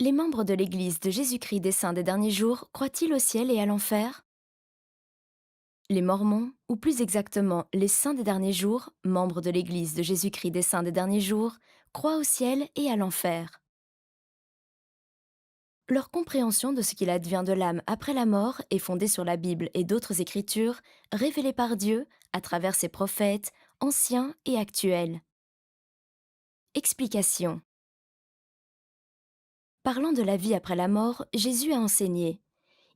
Les membres de l'Église de Jésus-Christ des Saints des Derniers Jours croient-ils au ciel et à l'enfer? Les Mormons, ou plus exactement les Saints des Derniers Jours, membres de l'Église de Jésus-Christ des Saints des Derniers Jours, croient au ciel et à l'enfer. Leur compréhension de ce qu'il advient de l'âme après la mort est fondée sur la Bible et d'autres écritures révélées par Dieu à travers ses prophètes, anciens et actuels. Explication. Parlant de la vie après la mort, Jésus a enseigné: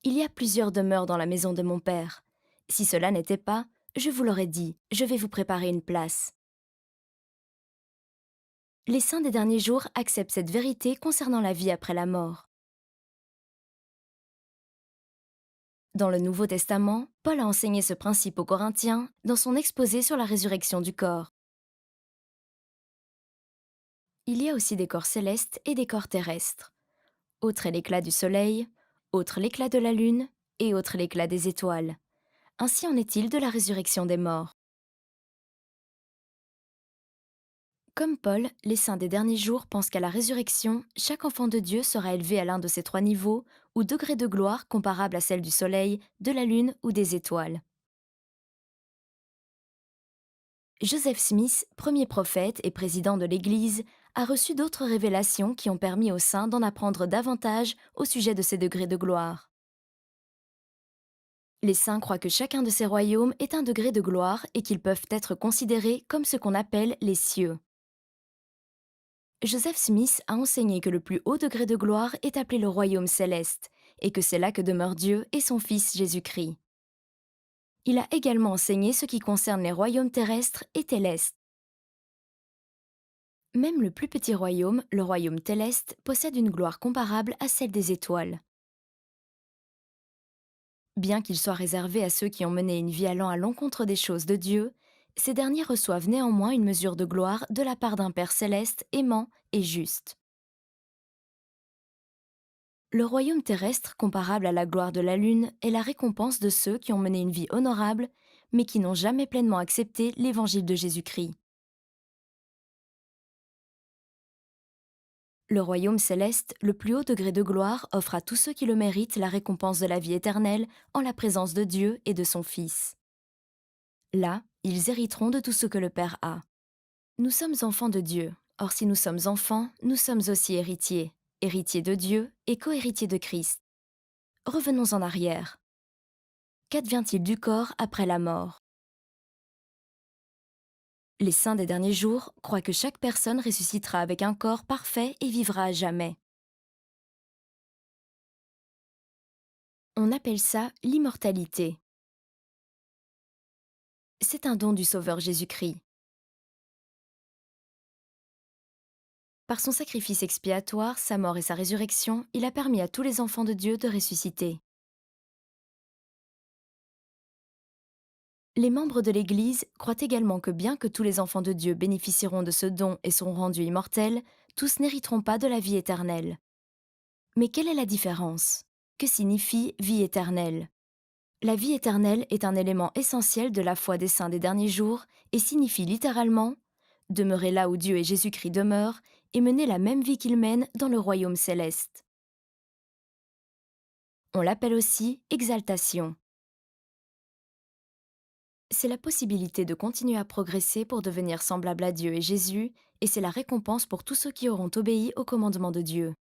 Il y a plusieurs demeures dans la maison de mon Père. Si cela n'était pas, je vous l'aurais dit, je vais vous préparer une place. Les saints des derniers jours acceptent cette vérité concernant la vie après la mort. Dans le Nouveau Testament, Paul a enseigné ce principe aux Corinthiens dans son exposé sur la résurrection du corps. Il y a aussi des corps célestes et des corps terrestres. Autre est l'éclat du soleil, autre l'éclat de la lune, et autre l'éclat des étoiles. Ainsi en est-il de la résurrection des morts. Comme Paul, les saints des derniers jours pensent qu'à la résurrection, chaque enfant de Dieu sera élevé à l'un de ces trois niveaux ou degrés de gloire comparables à celle du soleil, de la lune ou des étoiles. Joseph Smith, premier prophète et président de l'Église, a reçu d'autres révélations qui ont permis aux saints d'en apprendre davantage au sujet de ces degrés de gloire. Les saints croient que chacun de ces royaumes est un degré de gloire et qu'ils peuvent être considérés comme ce qu'on appelle les cieux. Joseph Smith a enseigné que le plus haut degré de gloire est appelé le royaume céleste, et que c'est là que demeure Dieu et son Fils Jésus-Christ. Il a également enseigné ce qui concerne les royaumes terrestres et célestes. Même le plus petit royaume, le royaume céleste, possède une gloire comparable à celle des étoiles. Bien qu'il soit réservé à ceux qui ont mené une vie allant à l'encontre des choses de Dieu, ces derniers reçoivent néanmoins une mesure de gloire de la part d'un Père céleste aimant et juste. Le royaume terrestre, comparable à la gloire de la lune, est la récompense de ceux qui ont mené une vie honorable, mais qui n'ont jamais pleinement accepté l'évangile de Jésus-Christ. Le royaume céleste, le plus haut degré de gloire, offre à tous ceux qui le méritent la récompense de la vie éternelle en la présence de Dieu et de son Fils. Là, ils hériteront de tout ce que le Père a. Nous sommes enfants de Dieu. Or, si nous sommes enfants, nous sommes aussi héritiers, héritiers de Dieu et co-héritiers de Christ. Revenons en arrière. Qu'advient-il du corps après la mort? Les saints des derniers jours croient que chaque personne ressuscitera avec un corps parfait et vivra à jamais. On appelle ça l'immortalité. C'est un don du Sauveur Jésus-Christ. Par son sacrifice expiatoire, sa mort et sa résurrection, il a permis à tous les enfants de Dieu de ressusciter. Les membres de l'Église croient également que bien que tous les enfants de Dieu bénéficieront de ce don et seront rendus immortels, tous n'hériteront pas de la vie éternelle. Mais quelle est la différence? Que signifie vie éternelle? La vie éternelle est un élément essentiel de la foi des saints des derniers jours et signifie littéralement demeurer là où Dieu et Jésus-Christ demeurent et mener la même vie qu'ils mènent dans le royaume céleste. On l'appelle aussi exaltation. C'est la possibilité de continuer à progresser pour devenir semblable à Dieu et Jésus, et c'est la récompense pour tous ceux qui auront obéi au commandement de Dieu.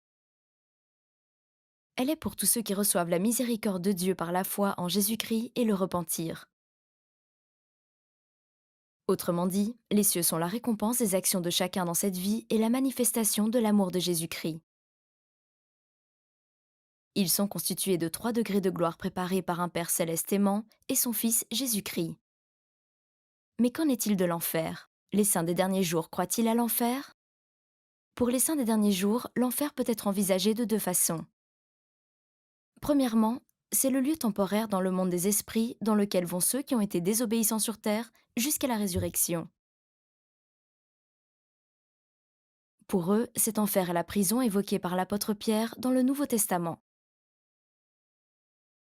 Elle est pour tous ceux qui reçoivent la miséricorde de Dieu par la foi en Jésus-Christ et le repentir. Autrement dit, les cieux sont la récompense des actions de chacun dans cette vie et la manifestation de l'amour de Jésus-Christ. Ils sont constitués de trois degrés de gloire préparés par un Père céleste aimant et son Fils Jésus-Christ. Mais qu'en est-il de l'enfer? Les saints des derniers jours croient-ils à l'enfer? Pour les saints des derniers jours, l'enfer peut être envisagé de deux façons. Premièrement, c'est le lieu temporaire dans le monde des esprits dans lequel vont ceux qui ont été désobéissants sur terre jusqu'à la résurrection. Pour eux, cet enfer est la prison évoquée par l'apôtre Pierre dans le Nouveau Testament.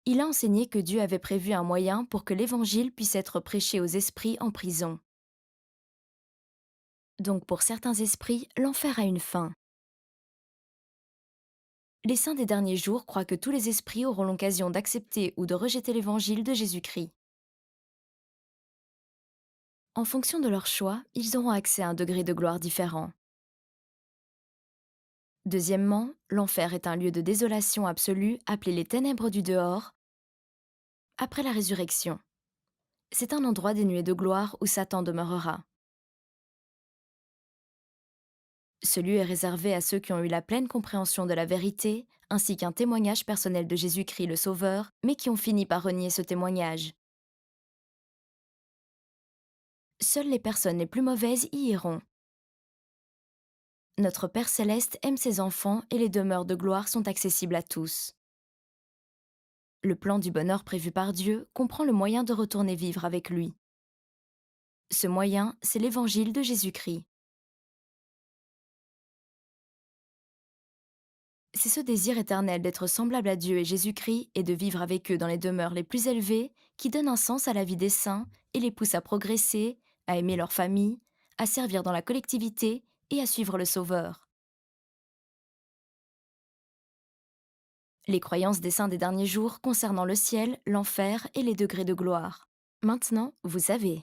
Il a enseigné que Dieu avait prévu un moyen pour que l'Évangile puisse être prêché aux esprits en prison. Donc pour certains esprits, l'enfer a une fin. Les saints des derniers jours croient que tous les esprits auront l'occasion d'accepter ou de rejeter l'évangile de Jésus-Christ. En fonction de leur choix, ils auront accès à un degré de gloire différent. Deuxièmement, l'enfer est un lieu de désolation absolue appelé les ténèbres du dehors après la résurrection. C'est un endroit dénué de gloire où Satan demeurera. Ce lieu est réservé à ceux qui ont eu la pleine compréhension de la vérité, ainsi qu'un témoignage personnel de Jésus-Christ le Sauveur, mais qui ont fini par renier ce témoignage. Seules les personnes les plus mauvaises y iront. Notre Père céleste aime ses enfants et les demeures de gloire sont accessibles à tous. Le plan du bonheur prévu par Dieu comprend le moyen de retourner vivre avec lui. Ce moyen, c'est l'évangile de Jésus-Christ. C'est ce désir éternel d'être semblable à Dieu et Jésus-Christ et de vivre avec eux dans les demeures les plus élevées qui donne un sens à la vie des saints et les pousse à progresser, à aimer leur famille, à servir dans la collectivité et à suivre le Sauveur. Les croyances des saints des derniers jours concernant le ciel, l'enfer et les degrés de gloire. Maintenant, vous savez.